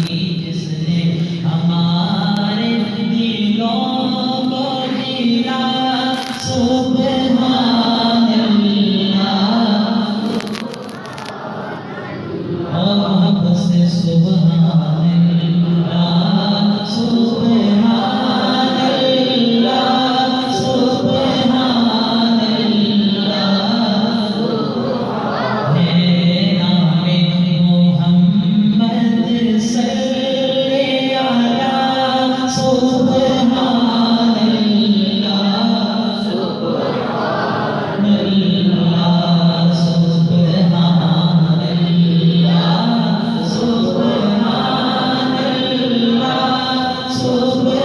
جس نے ہمارے دلوں کو جلا سبحان اللہ اور محبت سے سبحان اللہ سبحان اللہ سبحان اللہ ہے نام محمد صلی علی سبحان اللہ سبحان اللہ سبحان اللہ سبحان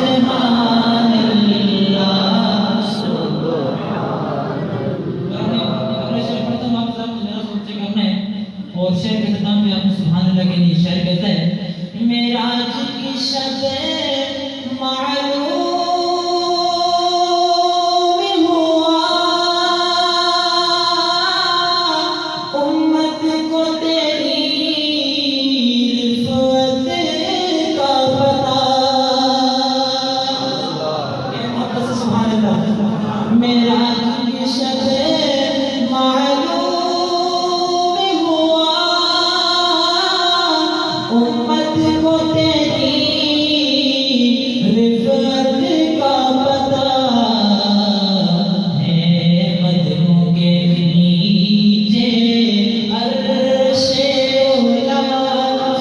اللہ سبحان اللہ اور شعر کے ختم میں آپ سبحان اللہ کے لیے شعر کہتا ہے معراج کی شب معلوم ہوا امت کو تیری رفعت کا پتہ محبت سے سبحان اللہ معراج کی شب امت کو تیری رفعت کا پتہ ہے قدموں کے نیچے عرش اولا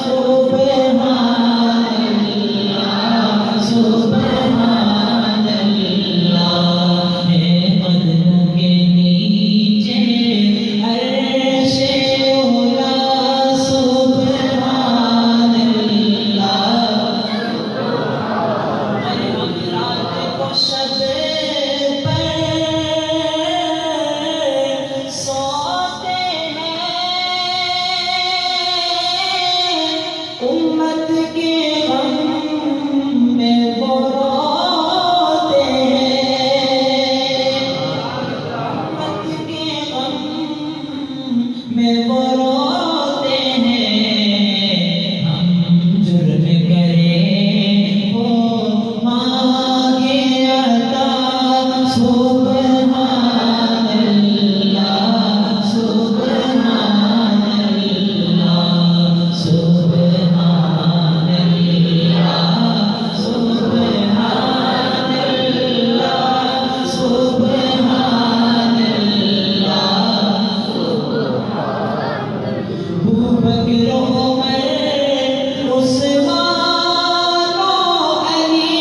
سبحان اللہ سبحان اللہ ہے قدموں کے نیچے عرش اولا سبحان شب پر سوتے ہیں امت کے غم میں وہ روتے ہیں امت کے غم میں وہ روتے ہیں ہم جرم کریں وہ مانگے عطا سبحان اللہ سبحان اللہ سبحان اللہ سبحان اللہ سبحان اللہ ابوبکر عمر عثمان و علی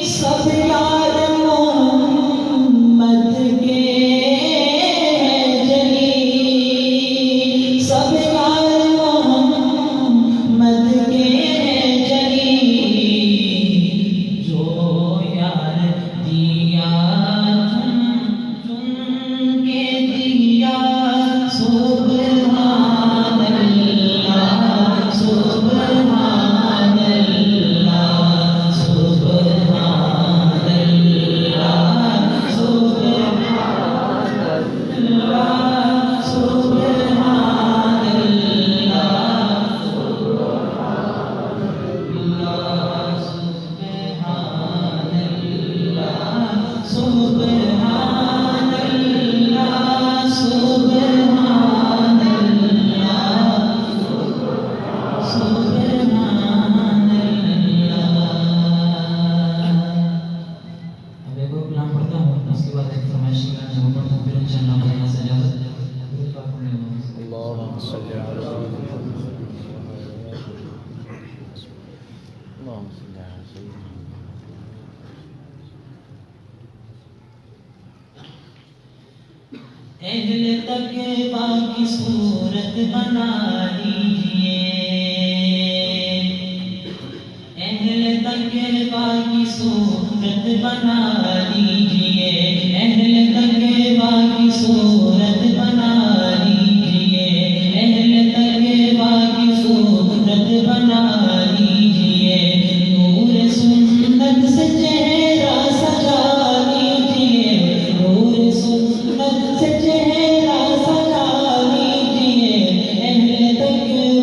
سب یار محمد کے ہیں جلی سب یار محمد کے ہیں جلی جو یار دیا چن کے دیا سبحان اللہ سبحان اللہ سبحان اللہ سبحان اللہ سبحان اللہ سبحان اللہ سبحان اللہ سبحان اللہ اب ایک اور کلام پڑھتا ہوں اس کے بعد ایک فرمائش کا جواب پڑھتا ہوں پھر انشاءاللہ ہمارے یہاں سے اجازت اللهم صل على اللهم صل على سيدنا اہل تقویٰ کی صورت بنا لیجئے اہل تقویٰ کی صورت بنا لیجئے اہل تقویٰ کی صورت بنا لیجئے اہل تقویٰ کی صورت بنا لیجئے نور سنت سے چہرہ سجا لیجئے نور سنت سے چہرہ سجا لیجئے اہل تقویٰ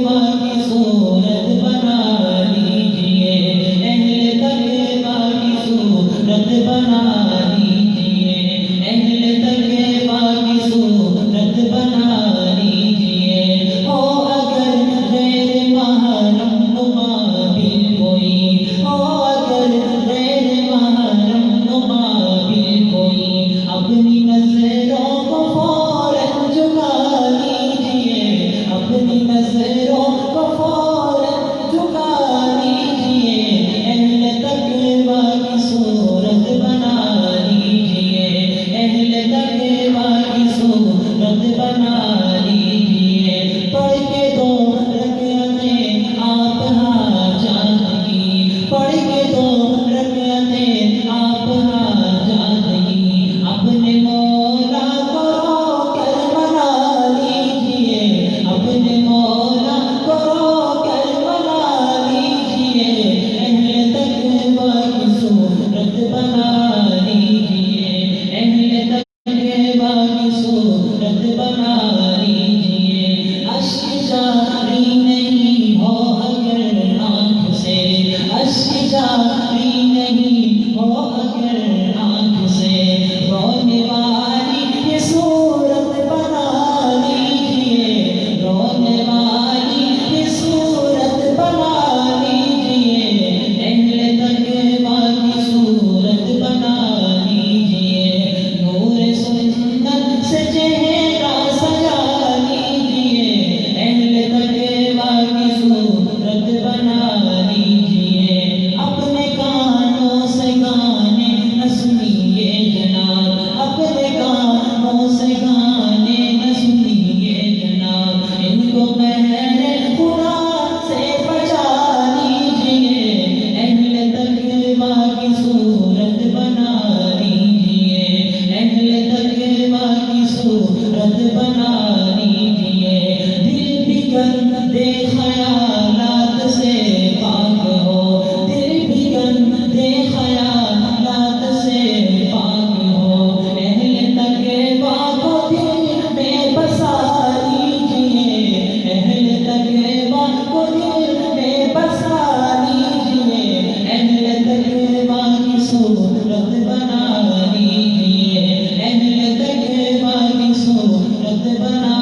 گندے خیالات سے پاک ہو، دل بھی گندے خیالات سے پاک ہو، اہل تقویٰ کو دل میں بسا لیجئے، اہل تقویٰ کو دل میں بسا لیجئے، اہل تقویٰ کی صورت بنا لیجئے، اہل تقویٰ کی صورت بنا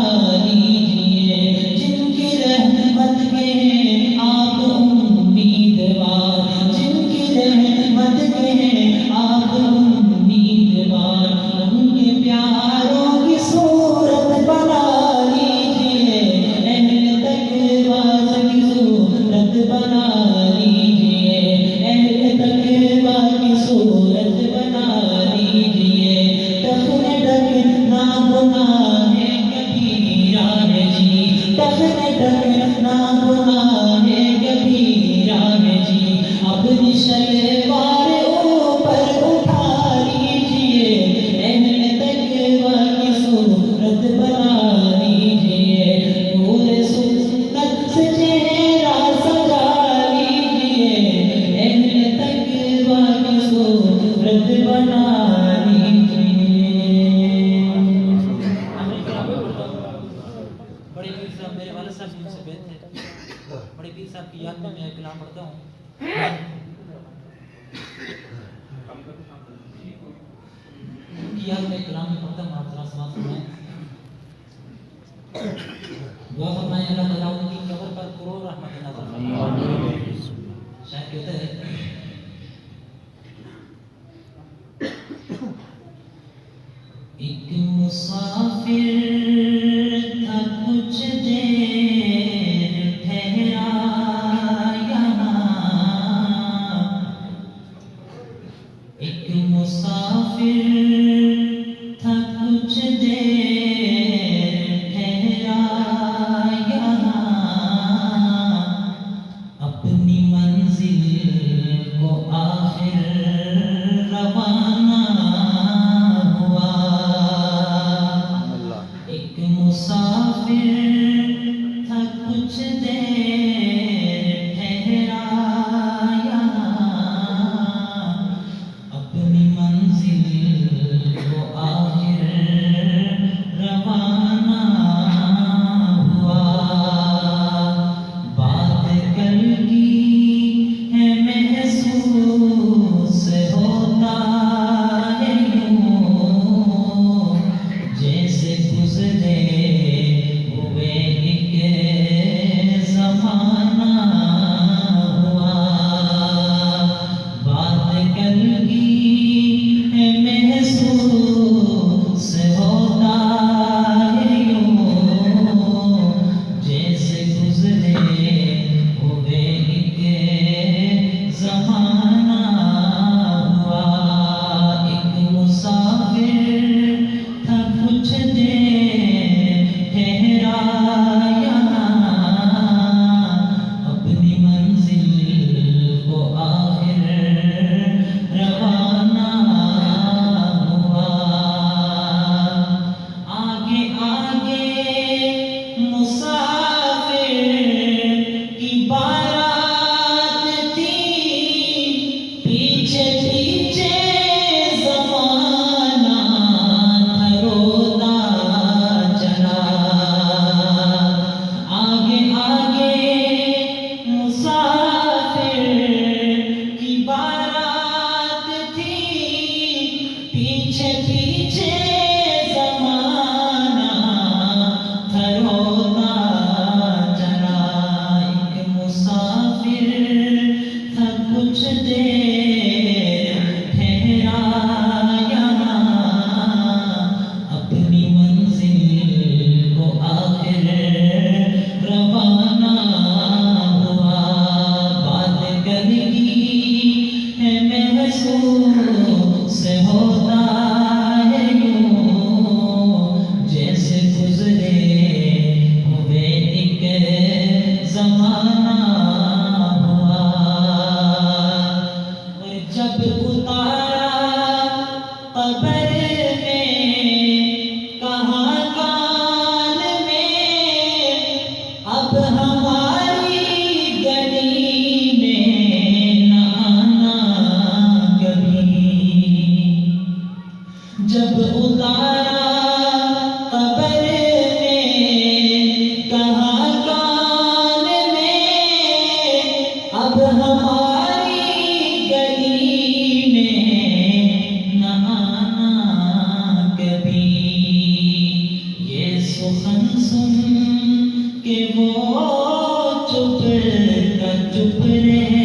لیجئے، جن کی رحمت کے ہیں آپ امیدوار، جن کی رحمت کے ہیں آپ امیدوار، ان کے پیاروں کی صورت بنا لیجئے، اہل تقویٰ کی صورت بنا لیجئے، اہل تقویٰ کی صورت بنا لیجئے، دفن ڈھکنا گناہ ہے کبیرہ ہے جی، دفن ڈھکنا گناہ ہے کبیرہ ہے جی، اپنی شلوار اوپر اٹھا لیجئے، اہل تقویٰ کی صورت بنا لیجئے، نور سنت سے چہرہ سجا لیجئے، اہل تقویٰ کی صورت بنا لیجئے۔ بڑے پیر صاحب میرے والد صاحب جن سے بیت ہے، بڑے پیر صاحب کی یاد میں کلام پڑھتا ہوں۔ ان کی یاد میں کلام پڑھتا ہوں، آپ ذرا سماعت فرمائیں۔ دعا فرمائیں اللہ تعالیٰ ان کی قبر پر کروڑ رحمت نازل فرمائے۔ شاید کہتے ہیں ایک مسافر تھا کچھ دیر ٹھہرا یہاں، ایک مسافر تھا کچھ دیر ٹھہرا یہاں، چپ کا چپ رہ